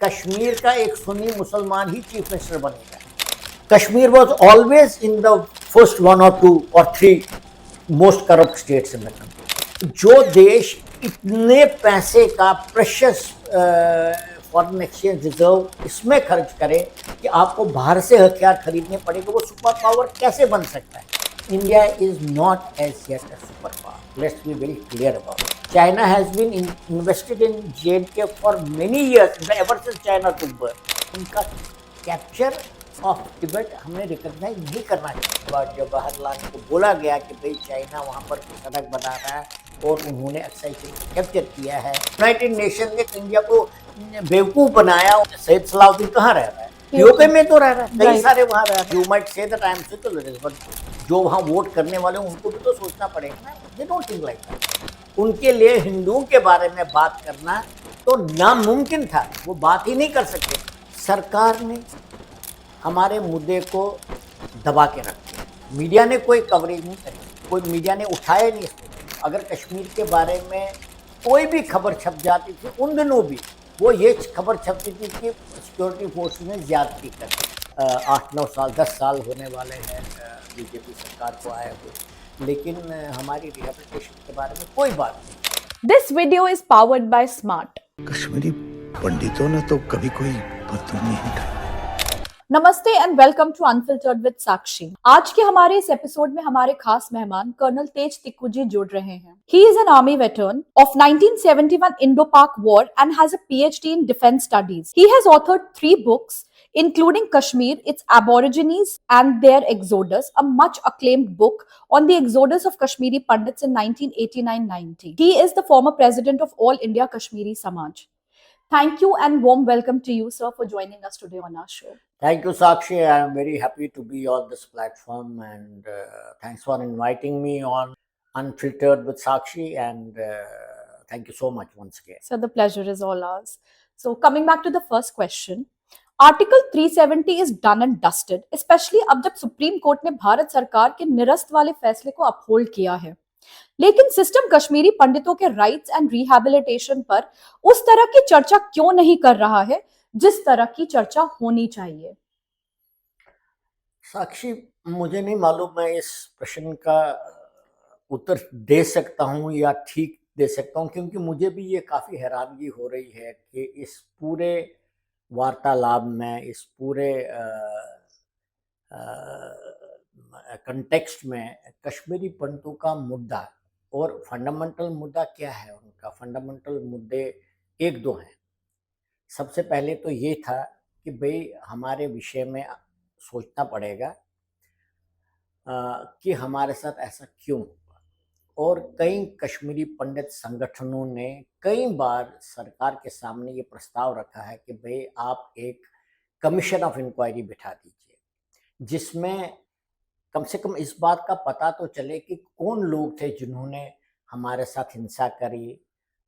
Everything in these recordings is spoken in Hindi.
कश्मीर का एक सुन्नी मुसलमान ही चीफ मिनिस्टर बनेगा। Kashmir was always in the first 1 or 2 or 3 most corrupt states in the country. जो देश इतने पैसे का प्रेशियस फॉरेन एक्सचेंज रिजर्व इसमें खर्च करे कि आपको बाहर से हथियार खरीदने पड़ेगा, वो सुपर पावर कैसे बन सकता है? India is not as yet a super power. Let's be very clear about it. China has been invested in J&K for many years, ever since China took birth. उनका कैप्चर ऑफ तिब्बत हमने रिकॉग्नाइज नहीं करना चाहिए। जवाहरलाल को बोला गया कि भाई चाइना वहाँ पर सड़क बना रहा है और उन्होंने अक्सर कैप्चर किया है। यूनाइटेड नेशन ने इंडिया को बेवकूफ़ बनाया। सैयद सलाउद्दीन कहाँ रह रहा है? यूके में तो रह रहा है, कई सारे वहाँ रह रहे हैं। You might say that I am secularist, but जो वहाँ वोट करने वाले उनको भी तो सोचना पड़ेगा ना। They don't think like that. उनके लिए हिंदुओं के बारे में बात करना तो नामुमकिन था, वो बात ही नहीं कर सकते। सरकार ने हमारे मुद्दे को दबा के रखा, मीडिया ने कोई कवरेज नहीं करी, कोई मीडिया ने उठाया नहीं इसको। अगर कश्मीर के बारे में कोई भी खबर छप जाती थी, उन दिनों भी वो ये खबर छपती थी कि सिक्योरिटी फोर्स ने ज्यादती कर। 8-9 साल 10 साल होने वाले हैं बीजेपी सरकार को आए हुए, लेकिन हमारी रिहेबिलिटेशन के बारे में कोई बात नहीं। This video is powered by smart. Kashmiri पंडितों ने तो कभी कोई बदतूमी नहीं उठाई। नमस्ते and welcome to unfiltered with Sakshi. आज के हमारे इस एपिसोड में हमारे खास मेहमान कर्नल तेज तिक्कू जी जुड़ रहे हैं। He is an army veteran of 1971 Indo Pak war and has a PhD in defense studies. He has authored 3 books including Kashmir, its Aborigines and their Exodus, a much acclaimed book on the exodus of Kashmiri Pandits in 1989-90. He is the former president of All India Kashmiri Samaj. Thank you and warm welcome to you, sir, for joining us today on our show. Thank you, Sakshi. I am very happy to be on this platform, and thanks for inviting me on Unfiltered with Sakshi, and thank you so much once again. So the pleasure is all ours. So coming back to the first question, Article 370 is done and dusted, especially अब जब सुप्रीम कोर्ट ने भारत सरकार के निरस्त वाले फैसले को अपहोल्ड किया है, लेकिन सिस्टम कश्मीरी पंडितों के राइट्स एंड रिहैबिलिटेशन पर उस तरह की चर्चा क्यों नहीं कर रहा है जिस तरह की चर्चा होनी चाहिए? साक्षी, मुझे नहीं मालूम मैं इस प्रश्न का उत्तर दे सकता हूं या ठीक दे सकता हूं, क्योंकि मुझे भी ये काफ़ी हैरानगी हो रही है कि इस पूरे वार्तालाप में, इस पूरे कंटेक्स्ट में कश्मीरी पंडितों का मुद्दा और फंडामेंटल मुद्दा क्या है उनका। फंडामेंटल मुद्दे 1-2 हैं। सबसे पहले तो ये था कि भाई हमारे विषय में सोचना पड़ेगा कि हमारे साथ ऐसा क्यों हुआ। और कई कश्मीरी पंडित संगठनों ने कई बार सरकार के सामने ये प्रस्ताव रखा है कि भाई आप एक कमीशन ऑफ इंक्वायरी बिठा दीजिए, जिसमें कम से कम इस बात का पता तो चले कि कौन लोग थे जिन्होंने हमारे साथ हिंसा करी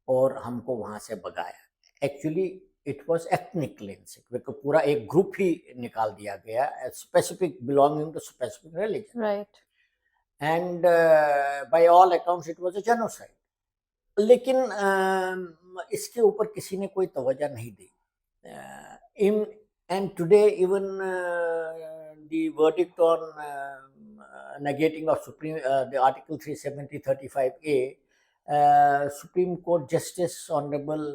और हमको वहाँ से भगाया। Actually it was ethnic cleansing, पूरा एक ग्रुप ही निकाल दिया गया, specific belonging to specific religion, right, and by all accounts it was a genocide. लेकिन इसके ऊपर किसी ने कोई तवज्जो नहीं दी। And today even the verdict on negating of the Article 370 35A, Supreme Court Justice Honorable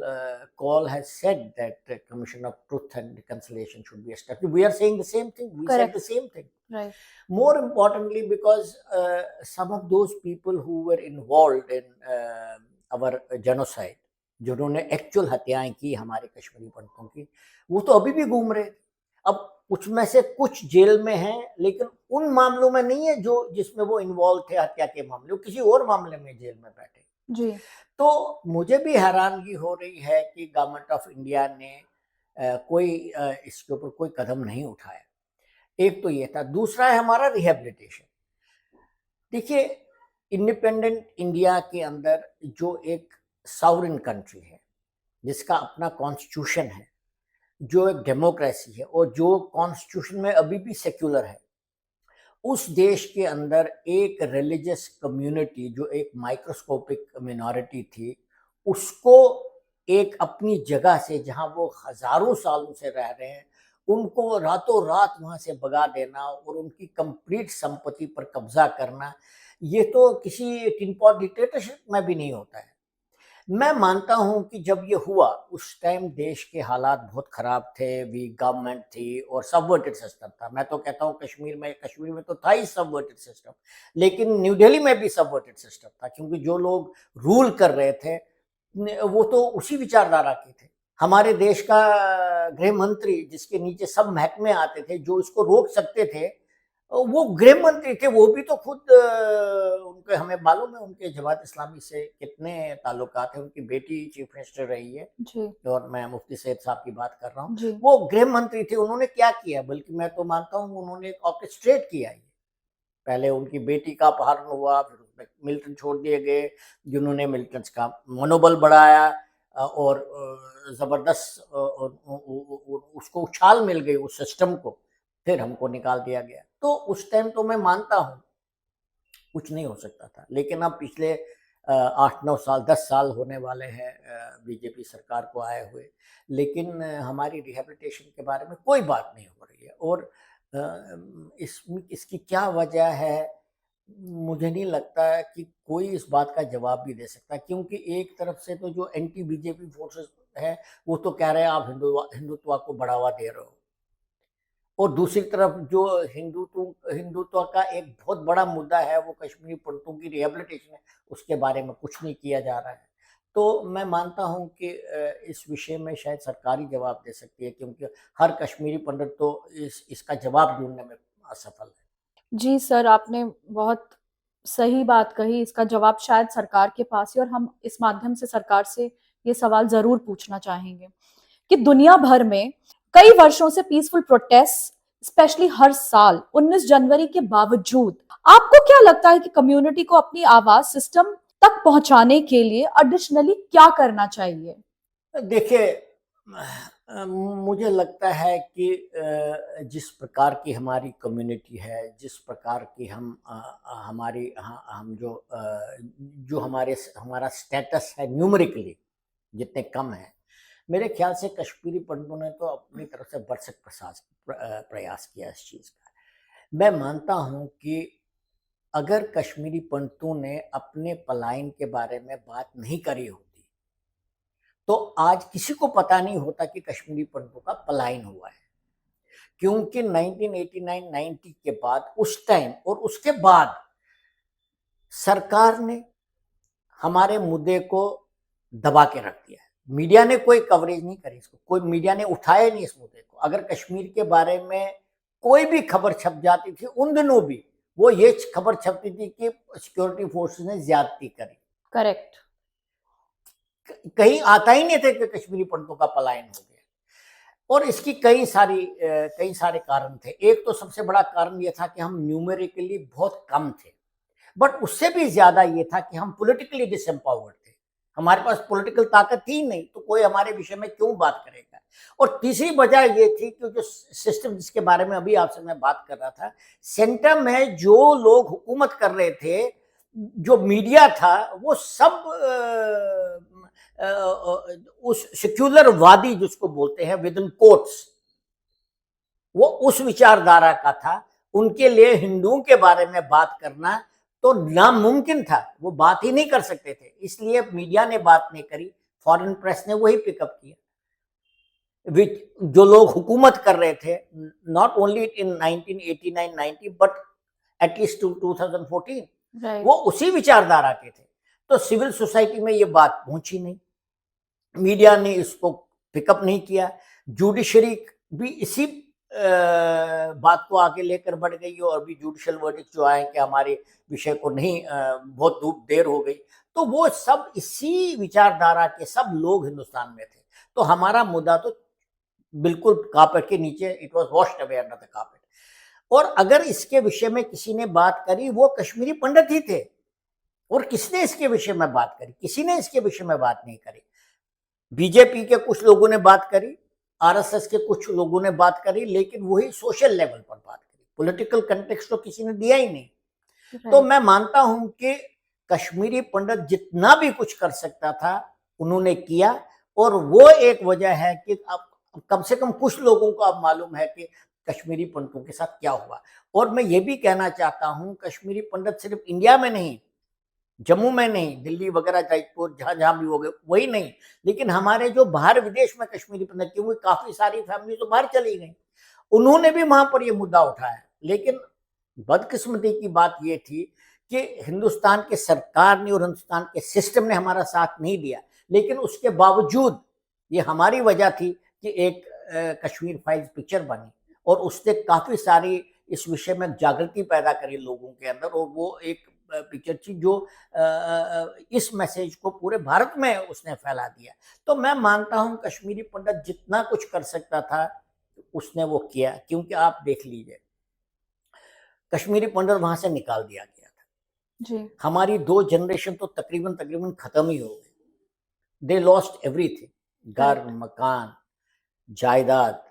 Kaul has said that the Commission of Truth and Reconciliation should be established. We are saying the same thing. We Correct. said the same thing. right. More importantly, because some of those people who were involved in our genocide, जिन्होंने एक्चुअल हत्याएं की हमारे कश्मीरी पंडितों की, वो तो अभी भी घूम रहे। अब उसमें से कुछ जेल में हैं, लेकिन उन मामलों में नहीं है जो जिसमें वो इन्वॉल्व थे, हत्या के मामले, वो किसी और मामले में जेल में बैठे जी। तो मुझे भी हैरानगी हो रही है कि गवर्नमेंट ऑफ इंडिया ने कोई इसके ऊपर कोई कदम नहीं उठाया। एक तो ये था। दूसरा है हमारा रिहेबिलिटेशन। देखिए, इंडिपेंडेंट इंडिया के अंदर जो एक सॉवरेन कंट्री है, जिसका अपना कॉन्स्टिट्यूशन है, जो एक डेमोक्रेसी है और जो कॉन्स्टिट्यूशन में अभी भी सेक्युलर है, उस देश के अंदर एक रिलीजियस कम्युनिटी जो एक माइक्रोस्कोपिक मिनॉरिटी थी, उसको एक अपनी जगह से जहां वो हजारों सालों से रह रहे हैं, उनको रातों रात वहां से भगा देना और उनकी कंप्लीट संपत्ति पर कब्जा करना, ये तो किसी टिन पॉट डिक्टेटरशिप में भी नहीं होता है। मैं मानता हूं कि जब ये हुआ उस टाइम देश के हालात बहुत खराब थे, वीक गवर्नमेंट थी और सबवर्टेड सिस्टम था। मैं तो कहता हूं कश्मीर में तो था ही सबवर्टेड सिस्टम, लेकिन न्यू दिल्ली में भी सबवर्टेड सिस्टम था, क्योंकि जो लोग रूल कर रहे थे वो तो उसी विचारधारा के थे। हमारे देश का गृह मंत्री, जिसके नीचे सब महकमे आते थे, जो इसको रोक सकते थे, वो गृह मंत्री थे। वो भी तो खुद उनके, हमें मालूम है उनके जमात इस्लामी से कितने ताल्लुकात हैं। उनकी बेटी चीफ मिनिस्टर रही है जी और मैं मुफ्ती सैयद साहब की बात कर रहा हूँ। जी वो गृह मंत्री थे, उन्होंने क्या किया, बल्कि मैं तो मानता हूँ उन्होंने एक ऑर्केस्ट्रेट किया है। पहले उनकी बेटी का अपहरण हुआ, फिर उसमें मिलिटेंट छोड़ दिए गए, जिन्होंने मिलिटेंट्स का मनोबल बढ़ाया और जबरदस्त उसको उछाल मिल गई उस सिस्टम को, फिर हमको निकाल दिया गया। तो उस टाइम तो मैं मानता हूँ कुछ नहीं हो सकता था, लेकिन अब पिछले 8-9 साल 10 साल होने वाले हैं बीजेपी सरकार को आए हुए, लेकिन हमारी रिहेबिलिटेशन के बारे में कोई बात नहीं हो रही है। और इसकी क्या वजह है, मुझे नहीं लगता है कि कोई इस बात का जवाब भी दे सकता, क्योंकि एक तरफ से तो जो एंटी बीजेपी फोर्सेस है वो तो कह रहे हैं आप हिंदुत्व को बढ़ावा दे रहे हो, और दूसरी तरफ जो हिंदुत्व का एक बहुत बड़ा मुद्दा है वो कश्मीरी पंडितों की रिहेबिलिटेशन है, उसके बारे में कुछ नहीं किया जा रहा है। तो मैं मानता हूं कि इस विषय में शायद सरकारी जवाब दे सकती है, क्योंकि हर कश्मीरी पंडित तो इसका जवाब ढूंढने में असफल है। जी सर, आपने बहुत सही बात कही। इसका जवाब शायद सरकार के पास है और हम इस माध्यम से सरकार से ये सवाल जरूर पूछना चाहेंगे कि दुनिया भर में कई वर्षों से पीसफुल प्रोटेस्ट, स्पेशली हर साल 19 जनवरी के बावजूद, आपको क्या लगता है कि कम्युनिटी को अपनी आवाज सिस्टम तक पहुंचाने के लिए एडिशनली क्या करना चाहिए? देखिए, मुझे लगता है कि जिस प्रकार की हमारी कम्युनिटी है, जिस प्रकार की हम जो हमारा स्टेटस है न्यूमेरिकली जितने कम है, मेरे ख्याल से कश्मीरी पंडितों ने तो अपनी तरफ से भरसक प्रयास किया इस चीज़ का। मैं मानता हूं कि अगर कश्मीरी पंडितों ने अपने पलायन के बारे में बात नहीं करी होती तो आज किसी को पता नहीं होता कि कश्मीरी पंडितों का पलायन हुआ है। क्योंकि 1989-90 के बाद उस टाइम और उसके बाद सरकार ने हमारे मुद्दे को दबा के रख दिया है। मीडिया ने कोई कवरेज नहीं करी इसको, कोई मीडिया ने उठाया नहीं इस मुद्दे को। अगर कश्मीर के बारे में कोई भी खबर छप जाती थी उन दिनों भी, वो ये खबर छपती थी कि सिक्योरिटी फोर्सेस ने ज्यादती करी। करेक्ट। कहीं आता ही नहीं थे कि कश्मीरी पंडितों का पलायन हो गया। और इसकी कई सारे कारण थे। एक तो सबसे बड़ा कारण ये था कि हम न्यूमेरिकली बहुत कम थे, बट उससे भी ज्यादा ये था कि हम पॉलिटिकली डिसएम्पावर्ड थे। हमारे पास पॉलिटिकल ताकत थी नहीं, तो कोई हमारे विषय में क्यों बात करेगा। और तीसरी वजह ये थी कि जो सिस्टम जिसके बारे में अभी आपसे मैं बात कर रहा था, सेंटर में जो लोग हुकूमत कर रहे थे, जो मीडिया था, वो सब उस सेक्युलर वादी जिसको बोलते हैं विद इन कोट्स, वो उस विचारधारा का था। उनके लिए हिंदुओं के बारे में बात करना तो नामुमकिन था, वो बात ही नहीं कर सकते थे। इसलिए मीडिया ने बात नहीं करी, फॉरेन प्रेस ने वही पिकअप किया। जो लोग हुकूमत कर रहे थे, not only in 1989-90 but at least 2014, right. वो उसी विचारधारा के थे। तो सिविल सोसाइटी में ये बात पहुंची नहीं, मीडिया ने इसको पिकअप नहीं किया। जुडिशरी भी इसी बात को आगे लेकर बढ़ गई और अभी जुडिशियल वर्डिक्ट जो आए कि हमारे विषय को नहीं, बहुत देर हो गई। तो वो सब इसी विचारधारा के सब लोग हिंदुस्तान में थे। तो हमारा मुद्दा तो बिल्कुल कार्पेट के नीचे, it was washed away under the carpet. और अगर इसके विषय में किसी ने बात करी, वो कश्मीरी पंडित ही थे। और किसने इसके विषय में बात करी? किसी ने इसके विषय में बात नहीं करी। बीजेपी के कुछ लोगों ने बात करी, आरएसएस के कुछ लोगों ने बात करी, लेकिन वही सोशल लेवल पर बात करी। पॉलिटिकल कंटेक्स्ट तो किसी ने दिया ही नहीं। तो मैं मानता हूं कि कश्मीरी पंडित जितना भी कुछ कर सकता था उन्होंने किया, और वो एक वजह है कि अब कम से कम कुछ लोगों को अब मालूम है कि कश्मीरी पंडितों के साथ क्या हुआ। और मैं ये भी कहना चाहता हूँ, कश्मीरी पंडित सिर्फ इंडिया में नहीं, जम्मू में नहीं, दिल्ली वगैरह, जयपुर, जहाँ जहाँ भी हो गए वही नहीं, लेकिन हमारे जो बाहर विदेश में कश्मीरी पंडित, क्योंकि काफी सारी फैमिली तो बाहर चली गई, उन्होंने भी वहां पर ये मुद्दा उठाया। लेकिन बदकिस्मती की बात ये थी कि हिंदुस्तान के सरकार ने और हिंदुस्तान के सिस्टम ने हमारा साथ नहीं दिया, लेकिन उसके बावजूद ये हमारी वजह थी कि एक कश्मीर फाइल्स पिक्चर बनी और उसने काफी सारी इस विषय में जागृति पैदा करी लोगों के अंदर, और वो एक पिक्चर थी जो इस मैसेज को पूरे भारत में उसने फैला दिया। तो मैं मानता हूं कश्मीरी पंडित जितना कुछ कर सकता था उसने वो किया, क्योंकि आप देख लीजिए कश्मीरी पंडित वहां से निकाल दिया गया था जी। हमारी 2 जनरेशन तो तकरीबन खत्म ही हो गई। दे लॉस्ट एवरीथिंग, घर, Correct. मकान, जायदाद,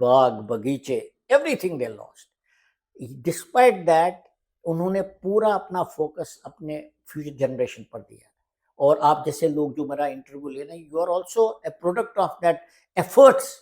बाग बगीचे, everything they lost. Despite that उन्होंने पूरा अपना फोकस अपने फ्यूचर जनरेशन पर दिया। और आप जैसे लोग जो मेरा इंटरव्यू ले रहे हैं, you are also a product of that efforts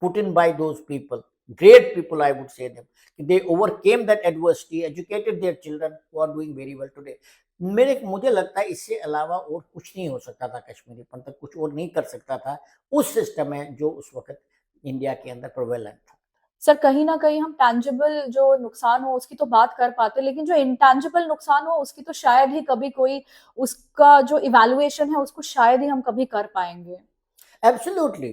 put in by those people, great people I would say them. They overcame that adversity, educated their children who are doing very well today. मुझे लगता है इससे अलावा और कुछ नहीं हो सकता था, कश्मीरी पंडित कुछ और नहीं कर सकता था उस सिस्टम में जो उस वक्त इंडिया के अंदर प्रोवेलेंट था। सर, कहीं ना कहीं हम टैंजिबल जो नुकसान हो उसकी तो बात कर पाते, लेकिन जो इंटैंजिबल नुकसान हो उसकी तो शायद ही कभी कोई उसका जो इवैल्यूएशन है उसको शायद ही हम कभी कर पाएंगे। एब्सोल्युटली,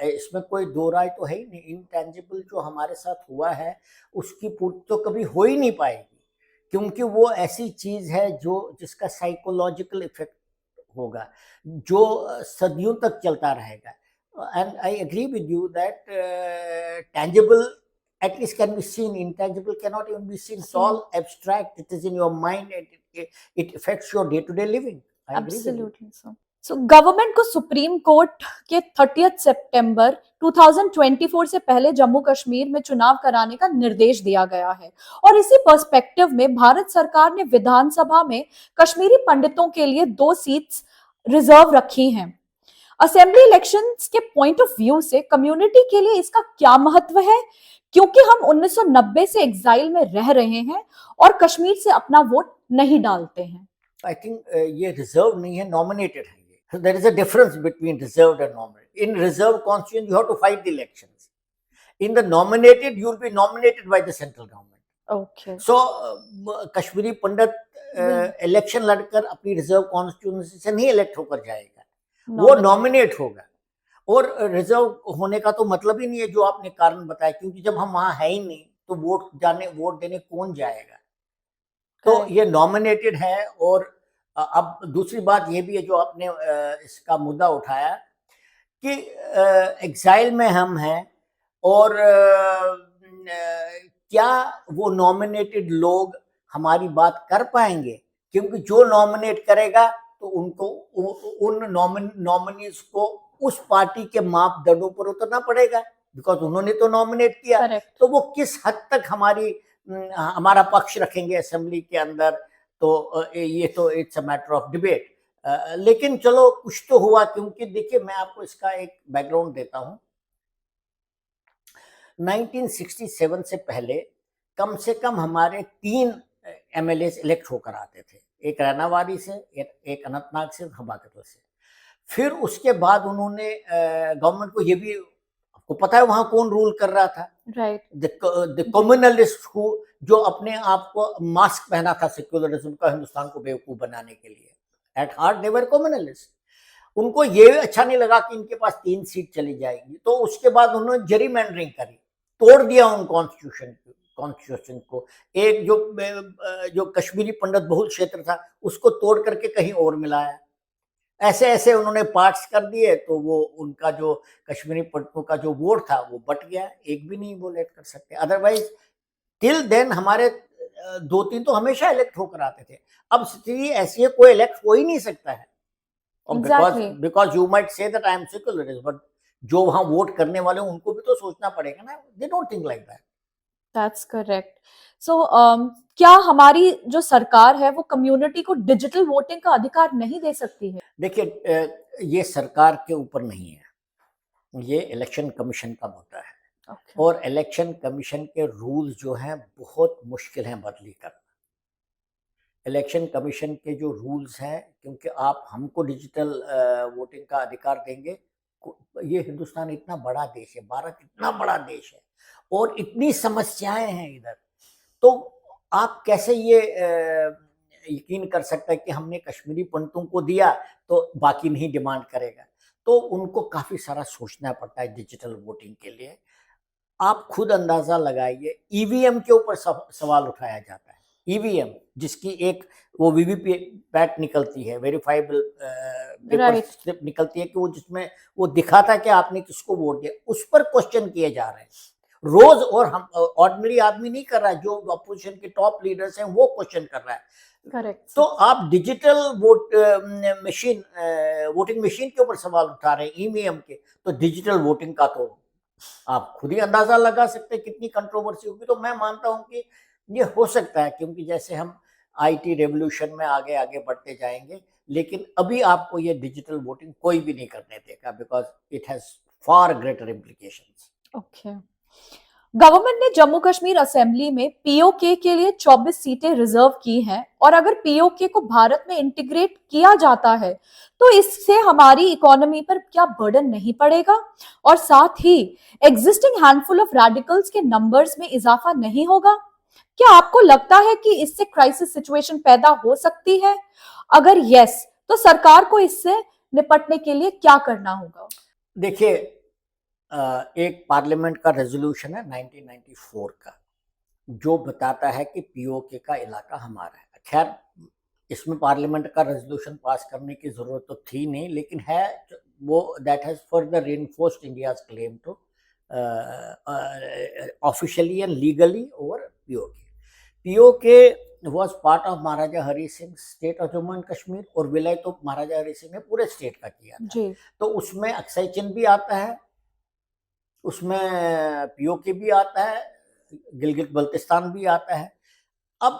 इसमें कोई दो राय तो है ही नहीं। इंटेंजिबल जो हमारे साथ हुआ है उसकी पूर्ति तो कभी हो ही नहीं पाएगी, क्योंकि वो ऐसी चीज है जो जिसका साइकोलॉजिकल इफेक्ट होगा, जो सदियों तक चलता रहेगा। And I agree with you that tangible at least can be seen, intangible cannot even be seen. It's all abstract, it is in your mind, and it affects your day-to-day living. I agree with you. Absolutely, sir. So, government को सुप्रीम कोर्ट के 30 सितंबर 2024 से पहले जम्मू कश्मीर में चुनाव कराने का निर्देश दिया गया है, और इसी पर्सपेक्टिव में भारत सरकार ने विधानसभा में कश्मीरी पंडितों के लिए 2 सीट्स रिजर्व रखी हैं। असेंबली इलेक्शंस के पॉइंट ऑफ व्यू से कम्युनिटी के लिए इसका क्या महत्व है, क्योंकि हम 1990 से एग्जाइल में रह रहे हैं और कश्मीर से अपना वोट नहीं डालते हैं। I think ये रिजर्व नहीं है, नॉमिनेटेड है। So there is a difference between reserved and nominated. In reserved constituency, you have to fight the elections. In the nominated, you will be nominated by the central government. Okay. So Kashmiri Pandit election लड़कर अपनी रिजर्व कॉन्स्टिट्यूंसी से नहीं इलेक्ट होकर जाएगा, वो नॉमिनेट होगा। और रिजर्व होने का तो मतलब ही नहीं है जो आपने कारण बताया, क्योंकि जब हम वहां है ही नहीं तो वोट देने कौन जाएगा। तो ये नॉमिनेटेड है। और अब दूसरी बात ये भी है जो आपने इसका मुद्दा उठाया कि एग्जाइल में हम हैं, और क्या वो नॉमिनेटेड लोग हमारी बात कर पाएंगे, क्योंकि जो नॉमिनेट करेगा तो उनको उन नॉमिनीज को उस पार्टी के मापदंडों पर उतरना पड़ेगा, बिकॉज उन्होंने तो नॉमिनेट किया। Correct. तो वो किस हद तक हमारा पक्ष रखेंगे असेंबली के अंदर, तो ये तो it's a matter of debate. लेकिन चलो कुछ तो हुआ, क्योंकि देखिए मैं आपको इसका एक बैकग्राउंड देता हूं। 1967 से पहले कम से कम हमारे 3 एमएलए इलेक्ट होकर आते थे, एक रैनावाड़ी से, एक अनंतनाग से, हबाकतल से। फिर उसके बाद उन्होंने गवर्नमेंट को, ये भी आपको पता है वहां कौन रूल कर रहा था, राइट, द कम्युनलिस्ट जो अपने आप को मास्क पहना था सेक्युलरिज्म का, हिंदुस्तान को बेवकूफ बनाने के लिए। At heart they were communalist. उनको ये अच्छा नहीं लगा कि इनके पास 3 सीट चली जाएगी, तो उसके बाद उन्होंने जेरीमैंडरिंग करी, तोड़ दिया उन कॉन्स्टिट्यूशन को। एक जो कश्मीरी पंडित बहुल क्षेत्र था उसको तोड़ करके कहीं और मिलाया। ऐसे ऐसे उन्होंने पार्ट्स कर दिए, तो वो उनका जो कश्मीरी पंडितों का जो वोट था वो बट गया, एक भी नहीं वो इलेक्ट कर सकते। अदरवाइज टिल देन हमारे 2-3 तो हमेशा इलेक्ट होकर आते थे। अब स्थिति ऐसी है, कोई इलेक्ट हो ही नहीं सकता है। Because you might say that I am secularist, but जो वहां वोट करने वाले उनको भी तो सोचना पड़ेगा ना, they don't think like that. That's correct. So क्या हमारी जो सरकार है वो कम्युनिटी को डिजिटल वोटिंग का अधिकार नहीं दे सकती है? देखिए, ये सरकार के ऊपर नहीं है, ये इलेक्शन कमीशन का मुद्दा है। Okay. और इलेक्शन कमीशन के रूल्स जो हैं बहुत मुश्किल हैं बदली करना। इलेक्शन कमीशन के जो रूल्स हैं, क्योंकि आप हमको डिजिटल वोटिंग का अधिकार देंगे, ये हिंदुस्तान इतना बड़ा देश है, भारत इतना बड़ा देश है और इतनी समस्याएं हैं इधर, तो आप कैसे ये यकीन कर सकते हैं कि हमने कश्मीरी पंडितों को दिया तो बाकी नहीं डिमांड करेगा? तो उनको काफ़ी सारा सोचना पड़ता है डिजिटल वोटिंग के लिए। आप खुद अंदाज़ा लगाइए, ईवीएम के ऊपर सवाल उठाया जाता है। ईवीएम जिसकी एक वो वीवीपैट निकलती है, वेरीफाइबल पेपर राइट। स्लिप निकलती है कि वो जिसमें वो दिखाता है कि आपने किसको वोट दिया, उस पर क्वेश्चन किए जा रहे हैं रोज। और हम ऑर्डिनरी आदमी नहीं कर रहा है, जो अपोजिशन के टॉप लीडर्स हैं वो क्वेश्चन कर रहा है। करेक्ट। तो आप डिजिटल वोटिंग मशीन के ऊपर सवाल उठा रहे हैं, ईवीएम के, तो डिजिटल वोटिंग का तो आप खुद ही अंदाजा लगा सकते हैं कितनी कंट्रोवर्सी होगी। तो मैं मानता हूं कि ये हो सकता है, क्योंकि जैसे हम आईटी रेवोल्यूशन में आगे आगे बढ़ते जाएंगे, लेकिन अभी आपको ये डिजिटल वोटिंग कोई भी नहीं करने देगा, because it has far greater implications. Okay. Government ने जम्मू कश्मीर असेंबली में पीओके के लिए 24 सीटें रिजर्व की हैं और अगर पीओके को भारत में इंटीग्रेट किया जाता है तो इससे हमारी इकोनॉमी पर क्या बर्डन नहीं पड़ेगा और साथ ही एग्जिस्टिंग हैंडफुल ऑफ रेडिकल्स के नंबर्स में इजाफा नहीं होगा? क्या आपको लगता है कि इससे क्राइसिस सिचुएशन पैदा हो सकती है? अगर यस, तो सरकार को इससे निपटने के लिए क्या करना होगा? देखिए, एक पार्लियामेंट का रेजोल्यूशन है 1994 का, जो बताता है कि पीओके का इलाका हमारा है। खैर, इसमें पार्लियामेंट का रेजोल्यूशन पास करने की ज़रूरत तो थी नहीं, लेकिन है वो, that has further reinforced India's claim to officially and legally over PoK. PoK was part of Maharaja Hari Singh state of Jammu and Kashmir, और विलय तो महाराजा हरि सिंह ने पूरे स्टेट का किया था। जी। तो उसमें अक्साई चिन्ह भी आता है, उसमें पीओके भी आता है, गिलगित बल्तिस्तान भी आता है। अब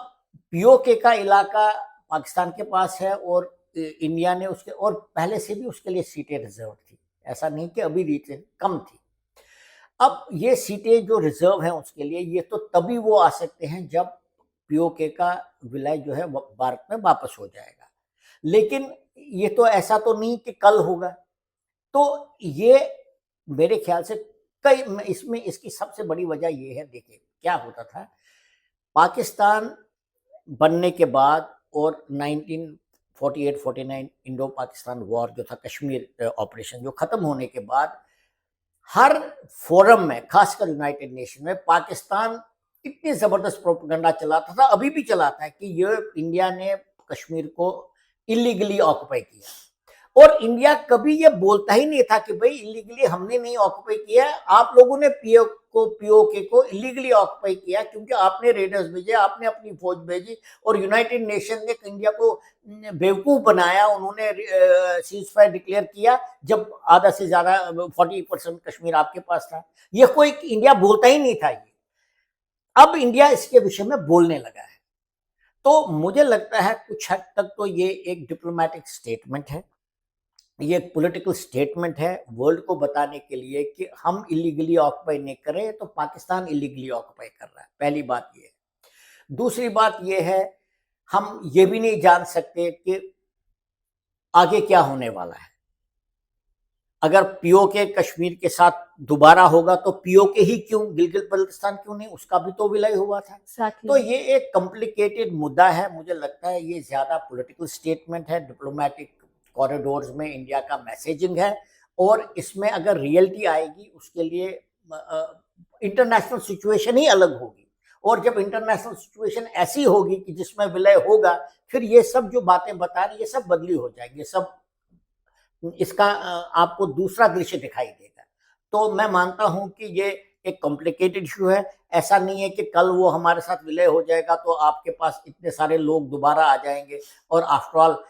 पीओके का इलाका पाकिस्तान के पास है और इंडिया ने उसके, और पहले से भी उसके लिए सीटें रिजर्व थी, ऐसा नहीं कि अभी रिसेंट कम थी। अब ये सीटें जो रिजर्व हैं उसके लिए, ये तो तभी वो आ सकते हैं जब पीओके का विलय जो है भारत में वापस हो जाएगा, लेकिन ये तो ऐसा तो नहीं कि कल होगा। तो ये मेरे ख्याल से इसमें इसकी सबसे बड़ी वजह ये है, देखिए क्या होता था, पाकिस्तान बनने के बाद और 1948-49 इंडो पाकिस्तान वॉर जो था, कश्मीर ऑपरेशन जो खत्म होने के बाद, हर फोरम में, खासकर यूनाइटेड नेशन में, पाकिस्तान इतनी जबरदस्त प्रोपेगेंडा चलाता था, अभी भी चलाता है, कि ये इंडिया ने कश्मीर को इलीगली ऑक्युपाई किया। और इंडिया कभी ये बोलता ही नहीं था कि भाई इलीगली हमने नहीं ऑक्युपाई किया, आप लोगों ने पीओके को इलीगली ऑक्युपाई किया, क्योंकि आपने रेडर्स भेजे, आपने अपनी फौज भेजी, और यूनाइटेड नेशन ने इंडिया को बेवकूफ बनाया। उन्होंने सीज फायर डिक्लेयर किया जब आधा से ज्यादा 40% कश्मीर आपके पास था। ये कोई इंडिया बोलता ही नहीं था। ये अब इंडिया इसके विषय में बोलने लगा है, तो मुझे लगता है कुछ हद तक तो ये एक डिप्लोमेटिक स्टेटमेंट है, ये एक पॉलिटिकल स्टेटमेंट है वर्ल्ड को बताने के लिए कि हम इलीगली ऑक्युपाई नहीं कर रहे, तो पाकिस्तान इलीगली ऑक्युपाई कर रहा है। पहली बात ये है। दूसरी बात ये है, हम ये भी नहीं जान सकते कि आगे क्या होने वाला है। अगर पीओके कश्मीर के साथ दोबारा होगा तो पीओके ही क्यों, गिलगित बल्तिस्तान क्यों नहीं, उसका भी तो विलय हुआ था। Exactly. तो ये एक कॉम्प्लिकेटेड मुद्दा है। मुझे लगता है ये ज्यादा पॉलिटिकल स्टेटमेंट है, डिप्लोमेटिक कॉरिडोर्स में इंडिया का मैसेजिंग है, और इसमें अगर रियलिटी आएगी उसके लिए इंटरनेशनल सिचुएशन ही अलग होगी, और जब इंटरनेशनल सिचुएशन ऐसी होगी कि जिसमें विलय होगा, फिर ये सब जो बातें बता रही, ये सब बदली हो जाएंगी, सब इसका आपको दूसरा दृश्य दिखाई देगा। तो मैं मानता हूं कि ये एक कॉम्प्लिकेटेड इशू है। ऐसा नहीं है कि कल वो हमारे साथ विलय हो जाएगा तो आपके पास इतने सारे लोग दोबारा आ जाएंगे। और आफ्टर ऑल,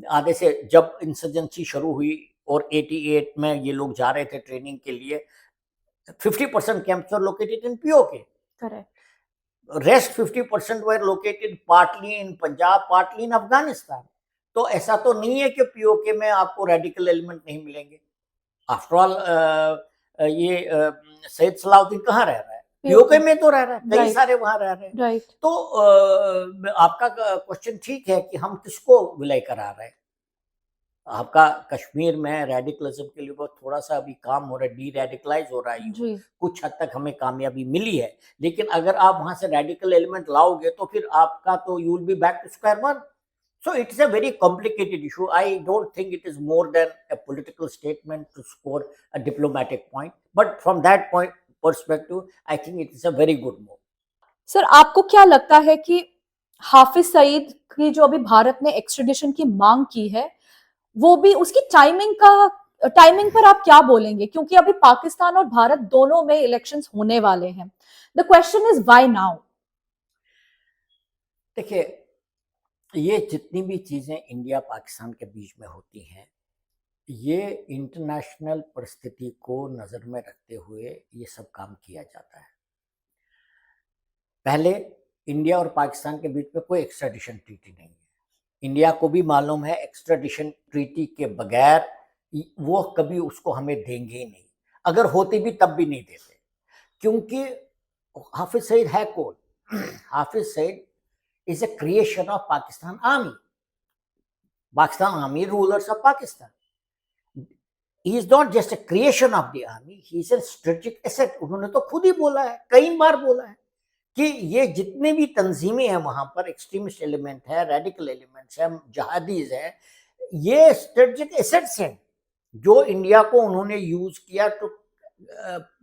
आधे से जब इंसर्जेंसी शुरू हुई और 88 में ये लोग जा रहे थे ट्रेनिंग के लिए, 50% camps are located in PoK. Correct. Rest 50% were located partly in Punjab, partly in Afghanistan. तो ऐसा तो नहीं है कि पीओके में आपको रेडिकल एलिमेंट नहीं मिलेंगे। आफ्टर ऑल ये सैयद सलाउद्दीन कहाँ रह रहा है? पीओके में तो रह रहा है, कई Right. सारे वहां रह रहे हैं। राइट। तो आपका क्वेश्चन ठीक है कि हम किसको विलय करा रहे हैं। आपका कश्मीर में रेडिकलिज्म के लिए बहुत थोड़ा सा अभी काम हो रहा है, डी रेडिकलाइज हो रहा है, जी। कुछ हद तक हमें कामयाबी मिली है। लेकिन अगर आप वहां से रेडिकल एलिमेंट लाओगे तो फिर आपका तो you will be back to square one. So it is a very complicated issue. I don't think it is more than a political statement to score a diplomatic point. But from that point perspective, I think it is a very good move. Sir, आपको क्या लगता है कि हाफिज सईद की जो अभी भारत ने एक्स्ट्रेडिशन की मांग की है, वो भी उसकी टाइमिंग पर आप क्या बोलेंगे? क्योंकि अभी पाकिस्तान और भारत दोनों में इलेक्शंस होने वाले हैं। The question is why now? देखिए, ये जितनी भी चीजें इंडिया पाकिस्तान के बीच में होती हैं, ये इंटरनेशनल परिस्थिति को नजर में रखते हुए ये सब काम किया जाता है। पहले इंडिया और पाकिस्तान के बीच में कोई एक्स्ट्राडिशन ट्रीटी नहीं है। इंडिया को भी मालूम है एक्स्ट्राडिशन ट्रीटी के बगैर वो कभी उसको हमें देंगे ही नहीं, अगर होती भी तब भी नहीं देते। क्योंकि हाफिज सईद है कौन? Hafiz Saeed is a creation of Pakistan Army. Pakistan Army rulers of Pakistan. He is not just a creation of the army, he is a strategic asset. उन्होंने तो खुद ही बोला है, कई बार बोला है कि ये जितने भी तंजीमें हैं वहां पर, एक्सट्रीमिस्ट एलिमेंट है, रेडिकल एलिमेंट्स है, जहादीज है, ये स्ट्रेटेजिक एसेट्स हैं जो इंडिया को उन्होंने यूज किया to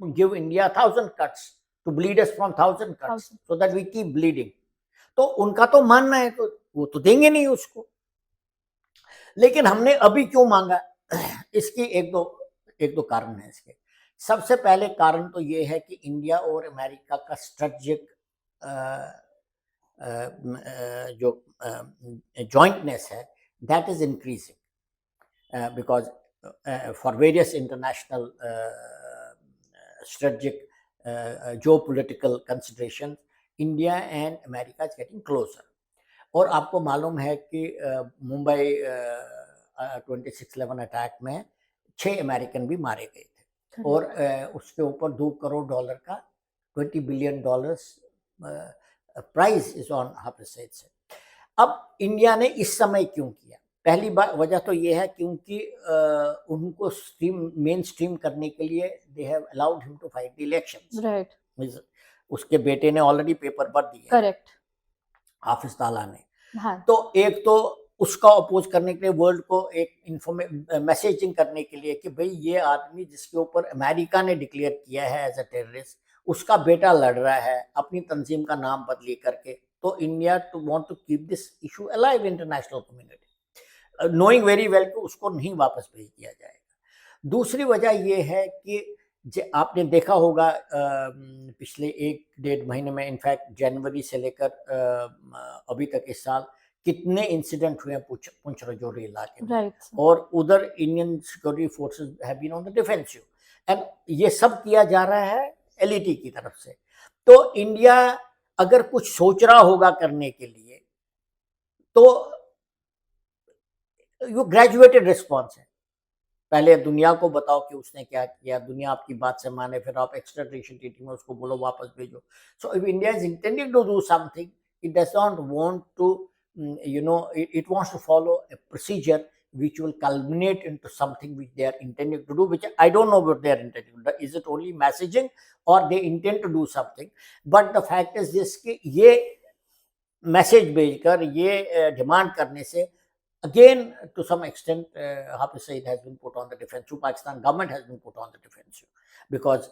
give India 1000 cuts, to bleed us from 1000 cuts, so that we keep bleeding. तो उनका तो मानना है, तो वो तो देंगे नहीं उसको। लेकिन हमने अभी क्यों मांगा, इसकी एक दो कारण है इसके। सबसे पहले कारण तो ये है कि इंडिया और अमेरिका का स्ट्रेटजिक जो जॉइंटनेस है, that is increasing because for various international strategic geopolitical considerations, India and America is getting closure. और आपको मालूम है कि मुंबई 26/11 अटैक में 6 अमेरिकन भी मारे गए थे, और उसके ऊपर $2 करोड़ का $20 billion prize is on Hafiz Saeed से। अब इंडिया ने इस समय क्यों किया? पहली वजह तो ये है क्योंकि उनको मेन स्ट्रीम करने के लिए they have allowed him to fight the elections. Right. उसके बेटे ने ऑलरेडी पेपर भर दिए, करेक्ट, हाफिज ताला ने। हाँ। तो एक तो उसका अपोज करने के लिए, वर्ल्ड को एक मैसेजिंग करने के लिए कि भाई ये आदमी जिसके ऊपर अमेरिका ने डिक्लेयर किया है एज अ टेररिस्ट, उसका बेटा लड़ रहा है अपनी तंजीम का नाम बदली करके। तो India too want to keep this issue alive international community, knowing very well कि उसको नहीं वापस भेज दिया जाएगा। दूसरी वजह यह है कि आपने देखा होगा पिछले 1-1.5 महीने में, इनफैक्ट जनवरी से लेकर अभी तक इस साल कितने इंसिडेंट हुए पुंछ राजौरी इलाके में, और उधर Indian security forces have been on the defensive, and ये सब किया जा रहा है एलईटी की तरफ से। तो इंडिया अगर कुछ सोच रहा होगा करने के लिए तो ये ग्रेजुएटेड रिस्पॉन्स है। पहले दुनिया को बताओ कि उसने क्या किया, दुनिया आपकी बात से माने, फिर आप एक्स्ट्राडिशन ट्रीटी में उसको बोलो वापस भेजो। So if India is intending to do something, it does not want to it wants to follow a procedure which will culminate into something which they are intending to do, which I don't know what they are intending to do. Is it only messaging or they intend to do something? But the fact is this कि ये मैसेज भेजकर, ये डिमांड करने से, again to some extent Hafiz Saeed has been put on the defensive, Pakistan government has been put on the defensive, because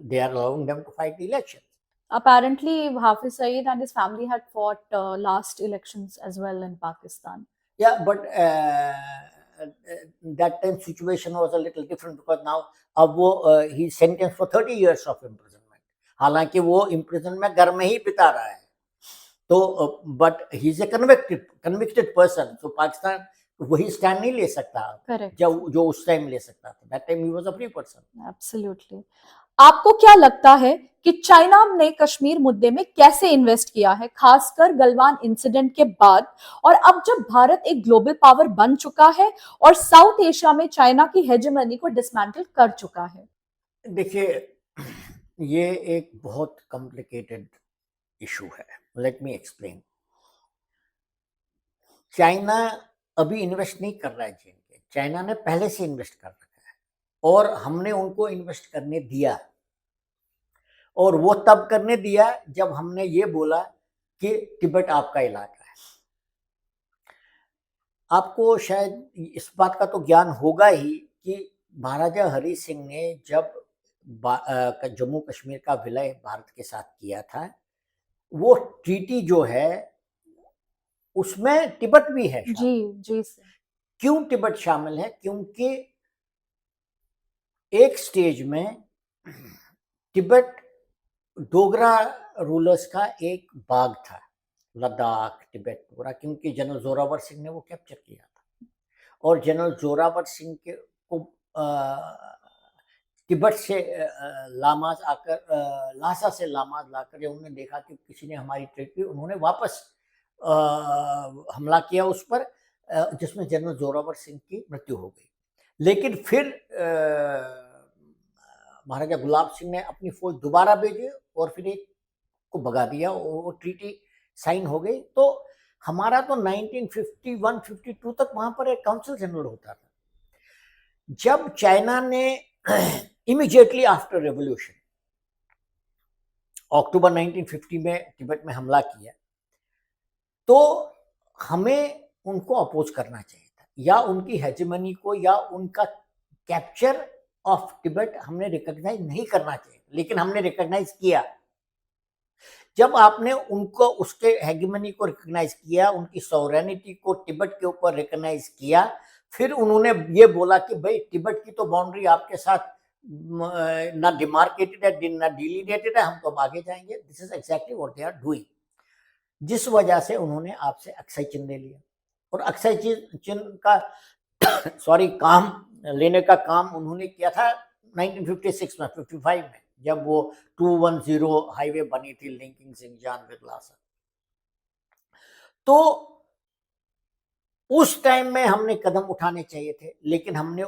they are allowing them to fight the elections. Apparently Hafiz Saeed and his family had fought last elections as well in Pakistan. Yeah, but that time situation was a little different, because now अब वो he is sentenced for 30 years of imprisonment. हालांकि वो imprisonment में घर में ही बिता रहा है, तो but he is a convicted person, so Pakistan वही स्टैंड नहीं ले सकता। Correct. जो उस टाइम ले सकता था, that time he was a free person. Absolutely. आपको क्या लगता है कि चाइना ने कश्मीर मुद्दे में कैसे इन्वेस्ट किया है, खासकर गलवान इंसिडेंट के बाद, और अब जब भारत एक ग्लोबल पावर बन चुका है और साउथ एशिया में चाइना की हेजेमनी को डिसमेंटल कर चुका है। देखिए, ये एक बहुत कॉम्प्लिकेटेड इशू है। Let me explain. चाइना अभी इन्वेस्ट नहीं कर रहा है चीन के, चाइना ने पहले से इन्वेस्ट कर रखा है और हमने उनको इन्वेस्ट करने दिया, और वो तब करने दिया जब हमने ये बोला कि तिब्बत आपका इलाका है। आपको शायद इस बात का तो ज्ञान होगा ही कि महाराजा हरि सिंह ने जब जम्मू कश्मीर का विलय भारत के साथ किया था, वो ट्रीटी जो है उसमें तिब्बत भी है शामिल। जी सर। क्यों तिब्बत शामिल है? क्योंकि एक स्टेज में तिब्बत डोगरा रूलर्स का एक बाग था, लद्दाख, तिब्बत पूरा, क्योंकि जनरल जोरावर सिंह ने वो कैप्चर किया था। और जनरल जोरावर सिंह के को तिब्बत से लामाज आकर, लासा से लामाज लाकर जब उन्होंने देखा कि किसी ने हमारी टेरिटरी, उन्होंने वापस हमला किया उस पर, जिसमें जनरल जोरावर सिंह की मृत्यु हो गई। लेकिन फिर महाराजा गुलाब सिंह ने अपनी फौज दोबारा भेजी और फिर एक को भगा दिया, वो ट्रीटी साइन हो गई। तो हमारा तो 1951-52 तक वहां पर एक काउंसिल जनरल होता था। जब चाइना ने इमीडिएटली आफ्टर रेवोल्यूशन अक्टूबर 1950 में तिब्बत में हमला किया, तो हमें उनको अपोज करना चाहिए था, या उनकी हेजेमनी को या उनका कैप्चर ऑफ तिब्बत हमने रिकॉग्नाइज नहीं करना चाहिए, लेकिन हमने रिकॉग्नाइज किया। जब आपने उनको, उसके हेजेमनी को रिकॉग्नाइज किया, उनकी सॉवरेनिटी को तिब्बत के ऊपर रिकॉग्नाइज किया, फिर उन्होंने ये बोला कि भाई तिब्बत की तो बाउंड्री आपके साथ ना डिमार्केटेड है ना डिलिनेटेड है, हम तो अब आगे जाएंगे। This is exactly what they are doing. जिस वजह से उन्होंने आपसे अक्साई चिन्ह ले लिया, और अक्साई चिन्ह का सॉरी काम लेने का काम उन्होंने किया था 1956 में, 55 में, जब वो 210 हाईवे बनी थी लिंकिंग सिंजान विद लासा। तो उस टाइम में हमने कदम उठाने चाहिए थे, लेकिन हमने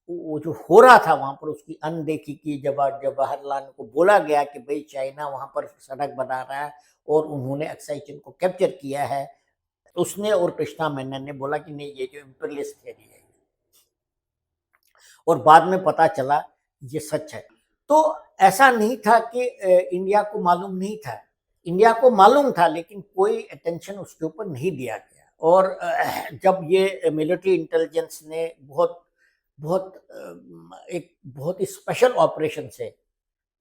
वो जो हो रहा था वहां पर उसकी अनदेखी की। जवाहरलाल को बोला गया कि भाई चाइना वहां पर सड़क बना रहा है और उन्होंने अक्साई चिन्ह को कैप्चर किया है, उसने और कृष्णा मेनन ने बोला कि नहीं, ये जो इंपीरियलिस्ट थ्योरी है, और बाद में पता चला ये सच है। तो ऐसा नहीं था कि इंडिया को मालूम नहीं था, इंडिया को मालूम था, लेकिन कोई अटेंशन उसके ऊपर नहीं दिया गया। और जब ये मिलिट्री इंटेलिजेंस ने एक बहुत ही स्पेशल ऑपरेशन से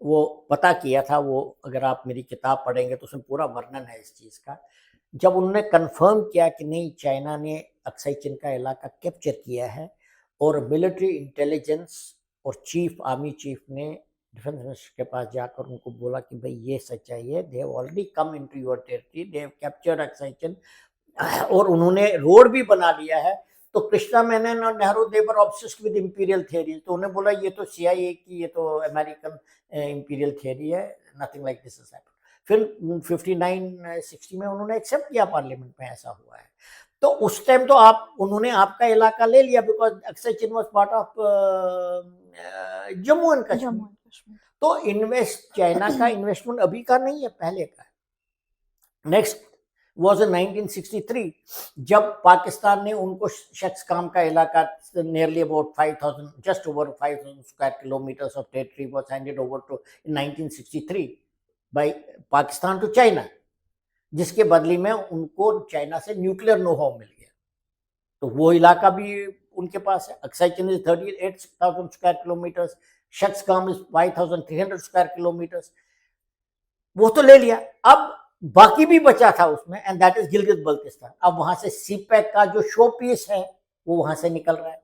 वो पता किया था, वो अगर आप मेरी किताब पढ़ेंगे तो उसमें पूरा वर्णन है इस चीज़ का। जब उन्होंने कंफर्म किया कि नहीं, चाइना ने अक्साई चिन का इलाका कैप्चर किया है, और मिलिट्री इंटेलिजेंस और चीफ, आर्मी चीफ ने डिफेंस मिनिस्टर के पास जाकर उनको बोला कि भाई ये सच्चाई है, they have already come into your territory, they have captured Aksai Chin, और उन्होंने रोड भी बना लिया है। तो कृष्णा मेनन और नेहरू दे वर ऑब्सेस्ड विद इंपीरियल थ्योरी, तो उन्हें बोला ये तो CIA की, ये तो अमेरिकन इंपीरियल थ्योरी है, nothing like this has happened. फिर 59-60 में उन्होंने एक्सेप्ट किया, पार्लियामेंट में ऐसा हुआ है। तो उस टाइम तो उन्होंने आपका इलाका ले लिया, because Aksai chin was part of Jammu and Kashmir. तो चाइना का इन्वेस्टमेंट अभी का नहीं है, पहले का है। नेक्स्ट was in 1963, जब पाकिस्तान ने उनको शख्स-काम का इलाका, nearly about 5,000, just over 5,000 square kilometers of territory was handed over to in 1963 by Pakistan to China, जिसके बदले में उनको चाइना से न्यूक्लियर नो-हाउ मिल गया। तो वो इलाका भी उनके पास है। Aksai Chin is 38,000 square kilometres, Shaksgam is 5,300 square kilometres, वो तो ले लिया। अब बाकी भी बचा था उसमें, and that is Gilgit Baltistan. अब वहां से सीपैक का जो शो पीस है वो वहां से निकल रहा है,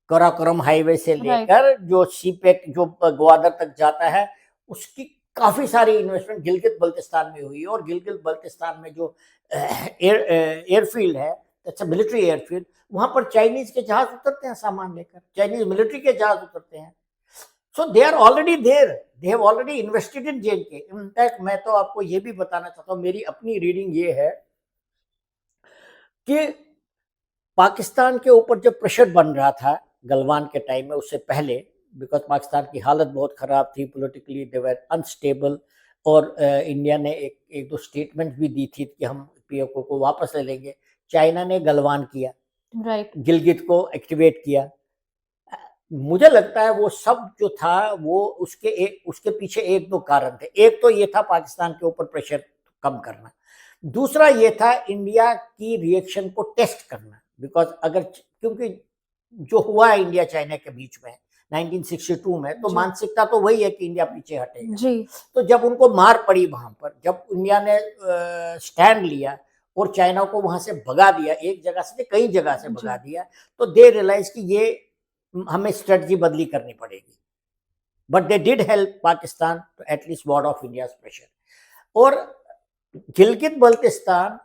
कराकोरम हाईवे से लेकर जो सीपैक जो ग्वादर तक जाता है, उसकी काफी सारी इन्वेस्टमेंट गिलगित बल्तिस्तान में हुई। और गिलगित बल्तिस्तान में जो एयरफील्ड है, अच्छा मिलिट्री एयरफील्ड, वहां पर चाइनीज के जहाज उतरते हैं सामान लेकर, चाइनीज मिलिट्री के जहाज उतरते हैं। So they are already there, they have already invested in JNK। In fact मैं तो आपको ये भी बताना चाहता हूँ, मेरी अपनी रीडिंग ये है कि पाकिस्तान के ऊपर जब प्रेशर बन रहा था गलवान के टाइम में, उससे पहले, बिकॉज पाकिस्तान की हालत बहुत खराब थी, पॉलिटिकली दे वर अनस्टेबल, और इंडिया ने एक दो स्टेटमेंट भी दी थी कि हम POK को वापस ले लेंगे। चाइना ने गलवान किया, राइट, गिलगित को एक्टिवेट किया। मुझे लगता है वो सब जो था वो उसके पीछे एक दो कारण थे। एक तो ये था पाकिस्तान के ऊपर प्रेशर कम करना, दूसरा ये था इंडिया की रिएक्शन को टेस्ट करना, बिकॉज क्योंकि जो हुआ है इंडिया चाइना के बीच में 1962 में, तो जी। मानसिकता तो वही है कि इंडिया पीछे हटेगा। जी, तो जब उनको मार पड़ी वहां पर, जब इंडिया ने स्टैंड लिया और चाइना को वहां से भगा दिया, एक जगह से कई जगह से भगा दिया, तो दे रियलाइज कि ये हमें स्ट्रेटजी बदली करनी पड़ेगी। But they did help Pakistan to at least ward off India's pressure. और गिलगित बल्तिस्तान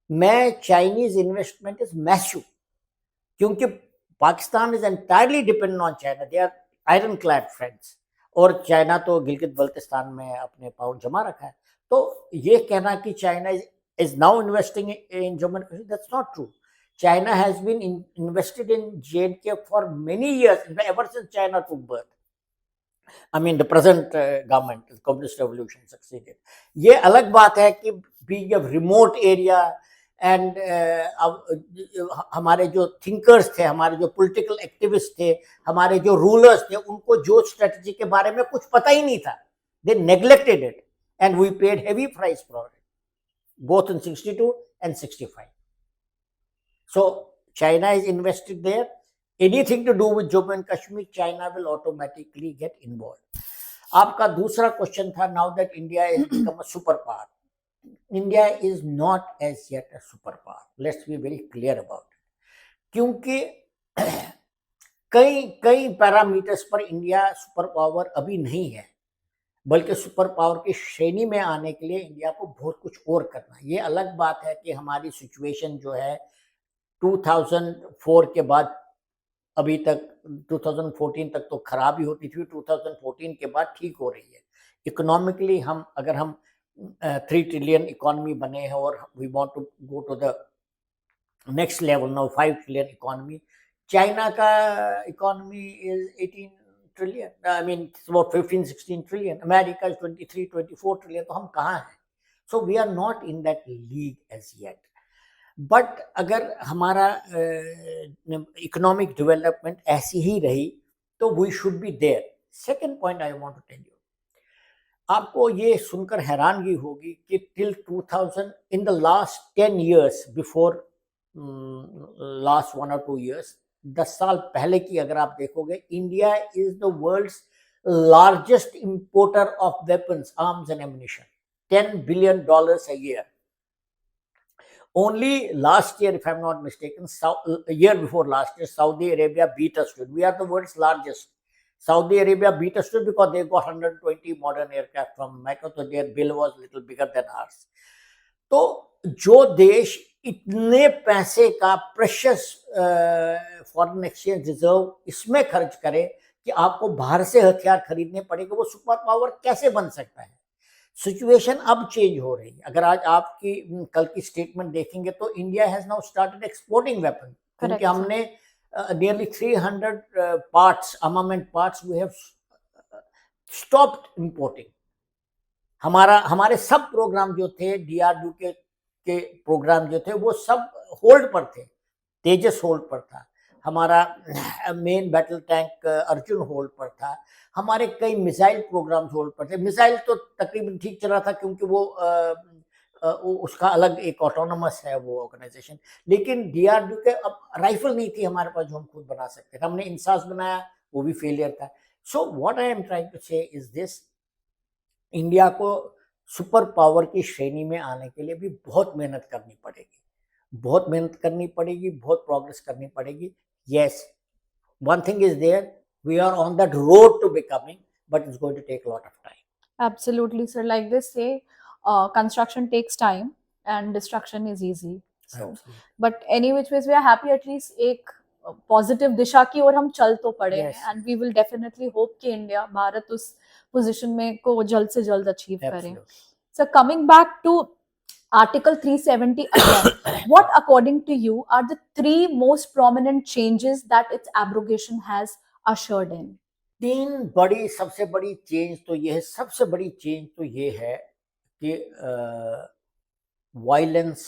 में चाइनीज इन्वेस्टमेंट इज मैसिव, क्योंकि Pakistan is entirely dependent on China, they are ironclad friends, और चाइना तो गिलगित बल्तिस्तान में अपने पाउंड जमा रखा है। तो ये कहना कि China is now investing in Jammu and Kashmir, that's not true. China has been invested in JNK for many years, ever since China took birth. I mean, the present government, the Communist Revolution succeeded. ये अलग बात है कि being a remote area and हमारे जो thinkers थे, हमारे जो political activists थे, हमारे जो rulers थे, उनको जो strategy के बारे में कुछ पता ही नहीं था. They neglected it and we paid heavy price for it, both in 62 and 65. So China is invested there. Anything to do with Jammu and Kashmir, China will automatically get involved. आपका दूसरा क्वेश्चन था, now that India has become a superpower. India is not as yet a superpower. Let's be very clear about it. क्योंकि कई पैरामीटर्स पर इंडिया सुपर पावर अभी नहीं है, बल्कि सुपर पावर की श्रेणी में आने के लिए इंडिया को बहुत कुछ और करना है। ये अलग बात है कि हमारी सिचुएशन जो है 2004 के बाद अभी तक 2014 तक तो खराब ही होती थी, 2014 के बाद ठीक हो रही है इकोनॉमिकली। अगर हम 3 ट्रिलियन इकोनॉमी बने हैं और we want to go to the next level, now 5 trillion economy. China का economy is 18 trillion, I mean it's about 15-16 trillion. America is 23-24 trillion. तो हम कहाँ हैं? So we are not in that league as yet. But अगर हमारा इकोनॉमिक डेवलपमेंट ऐसी ही रही तो we should be there. Second point I want to tell you, आपको ये सुनकर हैरानगी होगी कि till 2000, in the last 10 years, before last 1 or 2 years, 10 साल पहले की अगर आप देखोगे, India is the world's largest importer of weapons, arms and ammunition, $10 billion a year. Only last year, if I'm not mistaken, year before last year, Saudi Arabia beat us to it. We are the world's largest. Saudi Arabia beat us to it because they got 120 modern aircraft from Mecca, so their bill was little bigger than ours. तो जो देश इतने पैसे का प्रेशियस फॉरेन एक्सचेंज रिजर्व इसमें खर्च करे कि आपको बाहर से हथियार खरीदने पड़ेगा, वो सुपर पावर कैसे बन सकता है? सिचुएशन अब चेंज हो रही है। अगर आज आपकी कल की स्टेटमेंट देखेंगे तो India has now started exporting weapon, क्योंकि हमने nearly 300 parts, armament parts, we have stopped importing. हमारे सब प्रोग्राम जो थे, DRDO के प्रोग्राम जो थे, वो सब होल्ड पर थे। तेजस होल्ड पर था, हमारा main battle tank Arjun hold पर था, हमारे कई मिसाइल प्रोग्राम्स होल्ड पर थे। मिसाइल तो तकरीबन ठीक चल रहा था क्योंकि वो उसका अलग एक ऑटोनोमस है वो ऑर्गेनाइजेशन, लेकिन DRDO के अब राइफल नहीं थी हमारे पास जो हम खुद बना सकते थे। हमने इंसास बनाया, वो भी फेलियर था। So what I am trying to say is this, India को सुपर पावर की श्रेणी में आने के लिए भी बहुत मेहनत करनी पड़ेगी, बहुत मेहनत करनी पड़ेगी, बहुत प्रोग्रेस करनी पड़ेगी। Yes, one thing is there, we are on that road to becoming, but it's going to take a lot of time. Absolutely, sir. Like they say, construction takes time and destruction is easy. So, Absolutely. but any which ways, we are happy at least एक पॉजिटिव दिशा की ओर हम चल तो पड़े Yes. हैं, and we will definitely hope कि इंडिया, भारत उस पोजीशन में को जल्द से जल्द अचीव करे. Absolutely. So coming back to Article 370 again, what according to you are the three most prominent changes that its abrogation has ushered in? सबसे बड़ी चेंज तो ये है, सबसे बड़ी चेंज तो ये है कि वायलेंस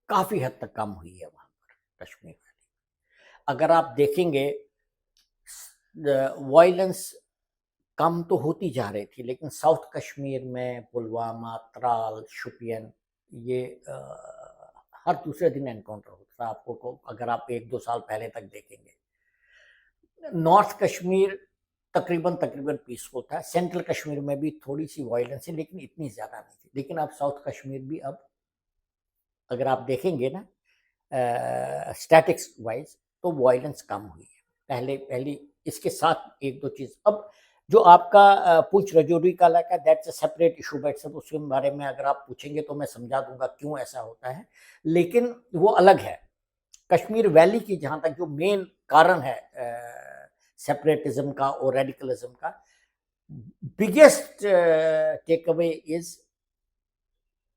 काफी हद तक कम हुई है वहां पर कश्मीर में. अगर आप देखेंगे वायलेंस कम तो होती जा रही थी, लेकिन साउथ कश्मीर में पुलवामा, त्राल, शुपियन, ये हर दूसरे दिन एनकाउंटर होता था आपको. अगर आप 1-2 साल पहले तक देखेंगे, नॉर्थ कश्मीर तकरीबन पीसफुल था. सेंट्रल कश्मीर में भी थोड़ी सी वायलेंस है, लेकिन इतनी ज़्यादा नहीं थी. लेकिन अब साउथ कश्मीर भी, अब अगर आप देखेंगे ना स्टैटिक्स वाइज, तो वायलेंस कम हुई है पहली. इसके साथ एक दो चीज़, अब जो आपका पुंछ राजौरी का इलाका, that's a separate issue by itself. उसके बारे में अगर आप पूछेंगे तो मैं समझा दूंगा क्यों ऐसा होता है, लेकिन वो अलग है. कश्मीर वैली की जहाँ तक जो मेन कारण है सेपरेटिज्म का और रेडिकलिज्म का, biggest takeaway is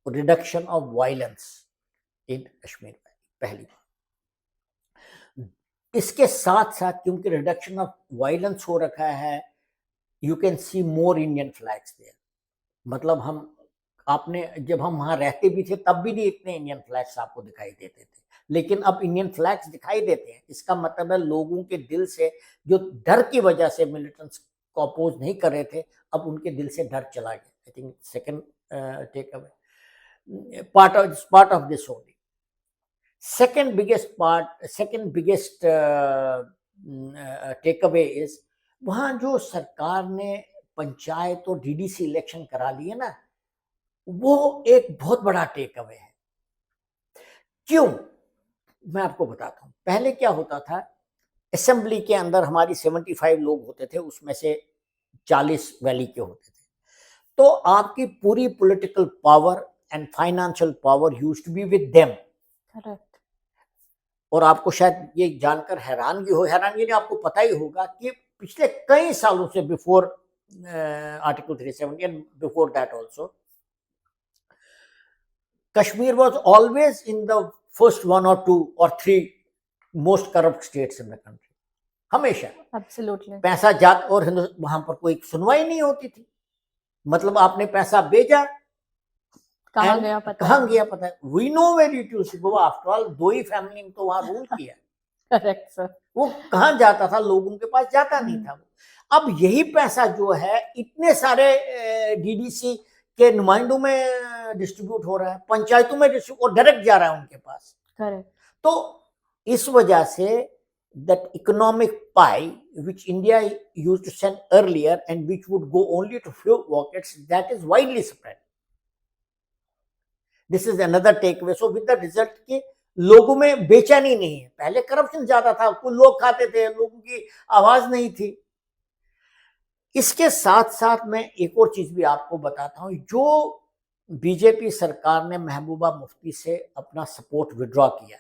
reduction of violence in Kashmir valley. पहली बात. इसके साथ साथ क्योंकि रिडक्शन ऑफ वायलेंस हो रखा है, you can see more Indian flags there. मतलब जब हम वहाँ रहते भी थे तब भी नहीं इतने इंडियन फ्लैग्स आपको दिखाई देते थे, लेकिन अब इंडियन फ्लैग्स दिखाई देते हैं. इसका मतलब है लोगों के दिल से, जो डर की वजह से मिलिटेंट्स को अपोज नहीं कर रहे थे, अब उनके दिल से डर चला गया. I think second takeaway part of this only. second biggest takeaway is, वहाँ जो सरकार ने पंचायत और डीडीसी इलेक्शन करा लिए ना, वो एक बहुत बड़ा टेक अवे है. क्यों, मैं आपको बताता हूँ. पहले क्या होता था, असेंबली के अंदर हमारी 75 लोग होते थे, उसमें से 40 वैली के होते थे. तो आपकी पूरी political power and financial power used to be with them. Correct. और आपको शायद ये जानकर हैरानगी नहीं, आपको पता ही होगा कि पिछले कई सालों से, before article 370 and before that also, Kashmir was always in the first 1 or 2 or 3 most corrupt states in the country. हमेशा. एब्सोल्युटली. पैसा जात और वहां पर कोई सुनवाई नहीं होती थी. मतलब आपने पैसा भेजा, कहाँ गया पता है. We know where it used to go. After all 2 ही फैमिली ने तो वहां रूल किया. Correct sir. वो कहाँ जाता था, लोगों के पास जाता नहीं था. अब यही पैसा जो है इतने सारे डीडीसी के नुमाइंदों में डिस्ट्रीब्यूट हो रहा है, पंचायतों में डिस्ट्रीब्यूट, और डायरेक्ट जा रहा है उनके पास. करेक्ट. तो इस वजह से that economic pie which India used to send earlier and which would go only to few pockets, that is widely spread. This is another takeaway. So with the result कि लोगों में बेचैनी नहीं है. पहले करप्शन ज्यादा था, कुछ लोग खाते थे, लोगों की आवाज नहीं थी. इसके साथ साथ मैं एक और चीज भी आपको बताता हूं. जो बीजेपी सरकार ने महबूबा मुफ्ती से अपना सपोर्ट विड्रॉ किया,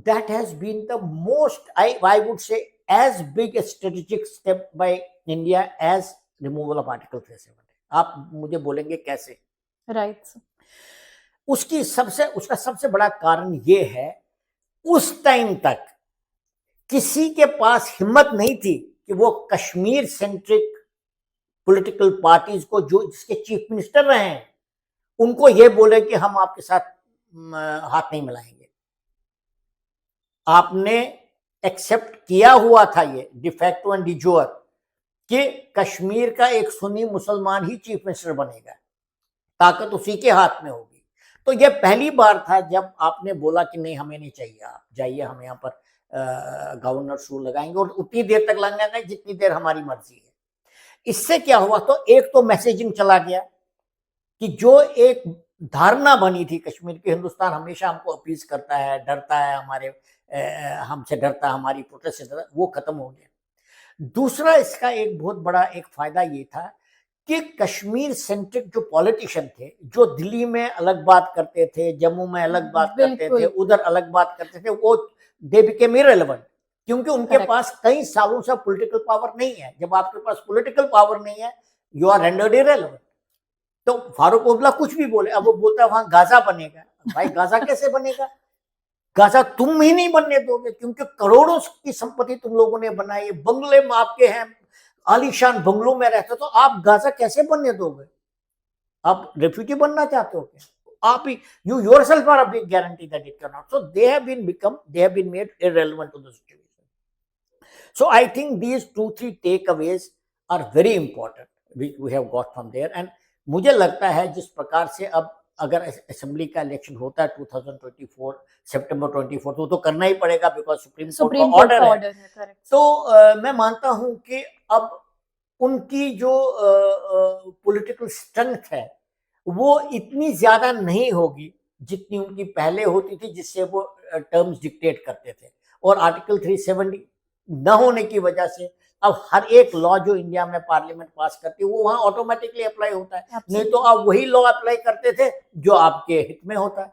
that has been the most, I would say, as big a strategic step by India as removal of Article 370. आप मुझे बोलेंगे कैसे? राइट. उसका सबसे बड़ा कारण ये है, उस टाइम तक किसी के पास हिम्मत नहीं थी कि वो कश्मीर सेंट्रिक पॉलिटिकल पार्टीज को, जो जिसके चीफ मिनिस्टर रहे हैं, उनको ये बोले कि हम आपके साथ हाथ नहीं मिलाएंगे. आपने एक्सेप्ट किया हुआ था ये डिफैक्टो एंड डिजोर कि कश्मीर का एक सुन्नी मुसलमान ही चीफ मिनिस्टर बनेगा, ताकत उसी के हाथ में होगी. तो ये पहली बार था जब आपने बोला कि नहीं, हमें नहीं चाहिए, आप जाइए, हम यहाँ पर गवर्नर रूल लगाएंगे और उतनी देर तक लगाएंगे जितनी देर हमारी मर्जी है. इससे क्या हुआ, तो एक तो मैसेजिंग चला गया कि जो एक धारणा बनी थी कश्मीर की, हिंदुस्तान हमेशा हमको अपीज करता है, डरता है, हमसे डरता, हमारी प्रोटेस्ट से डरता, वो खत्म हो गया. दूसरा इसका एक बहुत बड़ा एक फायदा ये था कि कश्मीर सेंट्रिक जो पॉलिटिशियन थे, जो दिल्ली में अलग बात करते थे, जम्मू में अलग बात करते थे, उधर अलग बात करते थे, वो दे बिकेम इररिलेवेंट. क्योंकि उनके Correct. पास कई सालों से पॉलिटिकल पावर नहीं है। जब आपके पास पॉलिटिकल पावर नहीं है, यू आर रेंडर्ड इरेलेवेंट। तो फारूक अब्दुल्ला कुछ भी बोले, अब वो बोलता है वहां गाजा बनेगा। भाई गाजा कैसे बनेगा? गाजा तुम ही नहीं बनने दोगे, क्योंकि करोड़ों की संपत्ति तुम लोगों ने बनाई है, बंगले में आपके हैं, आलीशान बंगलों में रहते, तो आप गाजा कैसे बनने दोगे? आप रेफ्यूजी बनना चाहते हो क्या? आप ही, you yourself are a big guarantee that it cannot. So they have been made irrelevant to the situation. So I think these 2-3 takeaways are very important which we have got from there. And मुझे लगता है जिस प्रकार से अब अगर असेंबली का इलेक्शन होता है 2024 सितंबर 24 तो करना ही पड़ेगा, बिकॉज सुप्रीम कोर्ट का ऑर्डर है। correct. तो मैं मानता हूं कि अब उनकी जो पॉलिटिकल स्ट्रेंथ है वो इतनी ज्यादा नहीं होगी जितनी उनकी पहले होती थी, जिससे वो टर्म्स डिक्टेट करते थे। और आर्टिकल 370 न होने की वजह से अब हर एक लॉ जो इंडिया में पार्लियामेंट पास करती है वो वहां ऑटोमेटिकली अप्लाई होता है। नहीं तो आप वही लॉ अप्लाई करते थे जो आपके हित में होता है,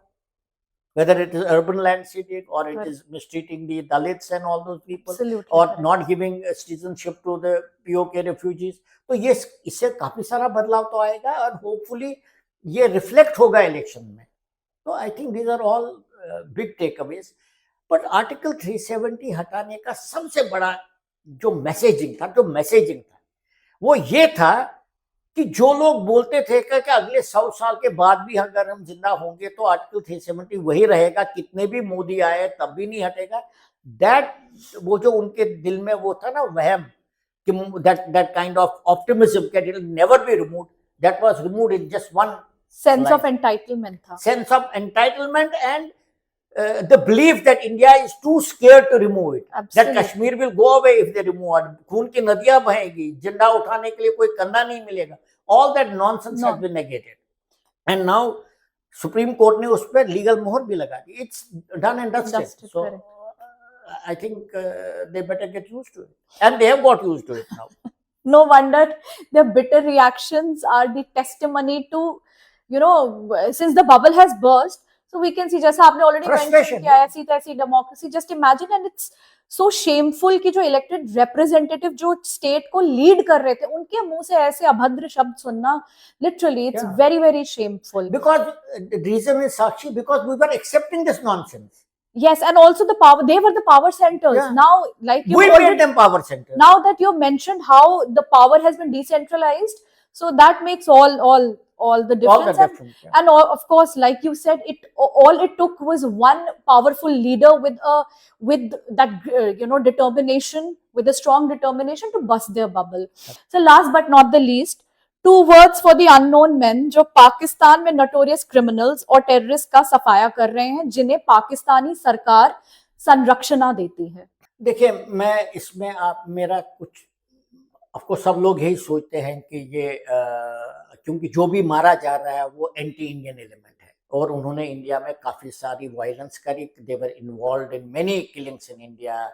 whether it is urban land seeking or it is mistreating the Dalits and all those people, Absolutely or correct. not giving citizenship to the POK refugees। तो ये इससे काफी सारा बदलाव तो आएगा और होपफुली ये रिफ्लेक्ट होगा इलेक्शन में। तो I think these are all big takeaways. But article 370 हटाने का सबसे बड़ा जो मैसेजिंग था वो ये था कि जो लोग बोलते थे कि अगले 100 साल के बाद भी अगर हम जिंदा होंगे तो आर्टिकल 370 वही रहेगा, कितने भी मोदी आए तब भी नहीं हटेगा। दैट वो जो उनके दिल में वो था ना वहम कि that kind of optimism that it will never be removed, that was removed in just one sense Like- of entitlement था। sense of entitlement and the belief that India is too scared to remove it. That Absolutely. Kashmir will go away if they remove it. खून की नदियां बहेगी, झंडा उठाने के लिए कोई कंधा नहीं मिलेगा। All that nonsense has been negated. And now Supreme Court ने उस पर लीगल मोहर भी लगा दी। It's done and dusted. So correct. I think they better get used to it. And they have got used to it now. No wonder their bitter reactions are the testimony to, you know, since the bubble has burst, so we can see, जैसा आपने already mentioned Frustration. कि ऐसी तैसी democracy, just imagine, and it's so shameful कि जो elected representative जो state को lead कर रहे थे उनके मुंह से ऐसे अभद्र शब्द सुनना, literally it's Yeah. very very shameful. Because the reason is Sakshi, because we were accepting this nonsense. Yes, and also the power, they were the power centers. Yeah. Now, like you We already, made them power centers. now that you mentioned how the power has been decentralized, so that makes all the difference. All the difference. Yeah. And all, of course, like you said, all it took was one powerful leader with that determination, with a strong determination to bust their bubble. So last but not the least, 2 words for the unknown men जो पाकिस्तान में नोटोरियस क्रिमिनल्स और टेररिस्ट का सफाया कर रहे हैं, जिन्हें पाकिस्तानी सरकार संरक्षणा देती है। देखिए, मैं इसमें आप मेरा कुछ, आपको सब लोग यही सोचते हैं कि ये क्योंकि जो भी मारा जा रहा है वो एंटी इंडियन एलिमेंट है और उन्होंने इंडिया में काफ़ी सारी वायलेंस करी। They were involved in many killings in India,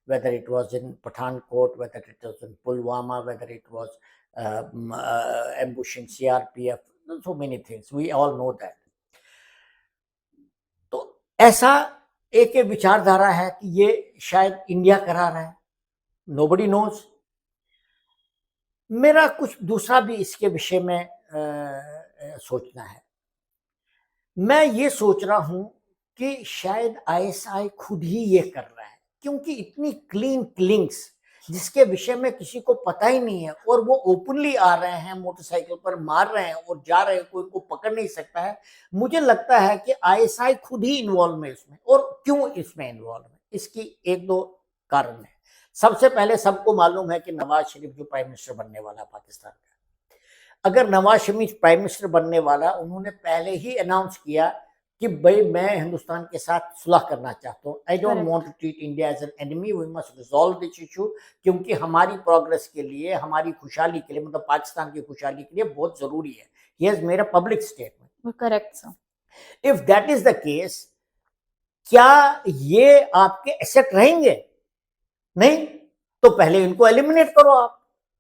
whether it was in Pathankot, whether it was in Pulwama, whether it was ambushing CRPF, so many things, we all know that। तो ऐसा एक विचारधारा है कि ये शायद इंडिया करा रहा है, nobody knows। मेरा कुछ दूसरा भी इसके विषय में सोचना है। मैं ये सोच रहा हूं कि शायद ISI खुद ही ये कर रहा है, क्योंकि इतनी क्लीन किलिंग्स जिसके विषय में किसी को पता ही नहीं है और वो ओपनली आ रहे हैं, मोटरसाइकिल पर मार रहे हैं और जा रहे हैं, कोई को पकड़ नहीं सकता है। मुझे लगता है कि ISI खुद ही इन्वॉल्व है इसमें। और क्यों इसमें इन्वॉल्व है, इसकी 1-2 कारण है। सबसे पहले सबको मालूम है कि नवाज शरीफ जो प्राइम मिनिस्टर बनने वाला पाकिस्तान का, अगर नवाज शरीफ प्राइम मिनिस्टर बनने वाला, उन्होंने पहले ही अनाउंस किया कि भाई मैं हिंदुस्तान के साथ सुलह करना चाहता हूँ। I don't want to treat India as an enemy, we must resolve this issue, क्योंकि हमारी प्रोग्रेस के लिए, हमारी खुशहाली के लिए, मतलब पाकिस्तान की खुशहाली के लिए बहुत जरूरी है। He has made a public statement. Correct sir. If that is the case, क्या ये आपके एसेट रहेंगे? नहीं, तो पहले इनको एलिमिनेट करो आप,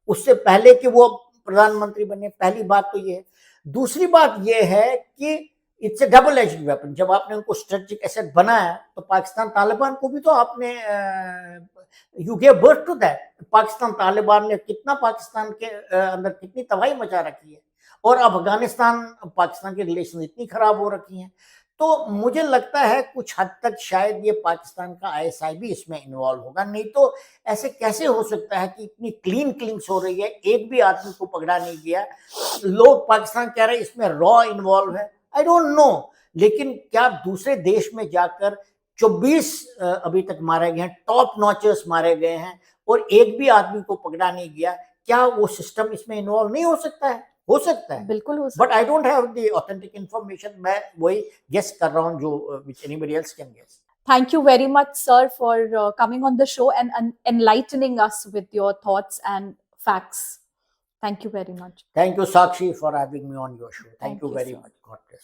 उससे पहले कि वो प्रधानमंत्री बने। पहली बात तो ये है। दूसरी बात ये है कि it's A double edged weapon. जब आपने उनको स्ट्रेटेजिक एसेट बनाया तो पाकिस्तान तालिबान को भी तो आपने you gave birth to that. Pakistan Taliban ने कितना पाकिस्तान के अंदर कितनी तबाही मचा रखी है, और अफगानिस्तान पाकिस्तान के रिलेशन इतनी खराब हो रखी हैं। तो मुझे लगता है कुछ हद तक शायद ये पाकिस्तान का आईएसआई भी इसमें इन्वॉल्व होगा, नहीं तो ऐसे कैसे हो सकता है कि इतनी क्लीन क्लिंग्स हो रही है, एक भी आदमी को पकड़ा नहीं गया। लोग पाकिस्तान कह रहे हैं इसमें रॉ इन्वॉल्व है, आई डोंट नो, लेकिन क्या दूसरे देश में जाकर 24 अभी तक मारे गए हैं, टॉप नॉचर्स मारे गए हैं, और एक भी आदमी को पकड़ा नहीं गया, क्या वो सिस्टम इसमें इन्वॉल्व नहीं हो सकता है? हो सकता है, बिल्कुल हो सकता but I don't have the authentic information. मैं वही गेस कर रहा हूँ जो which anybody else can guess. Thank you very much, sir, for coming on the show and enlightening us with your thoughts and facts. Thank you very much. Thank you, Sakshi, for having me on your show. Thank Thank you you, very sir. much. God bless.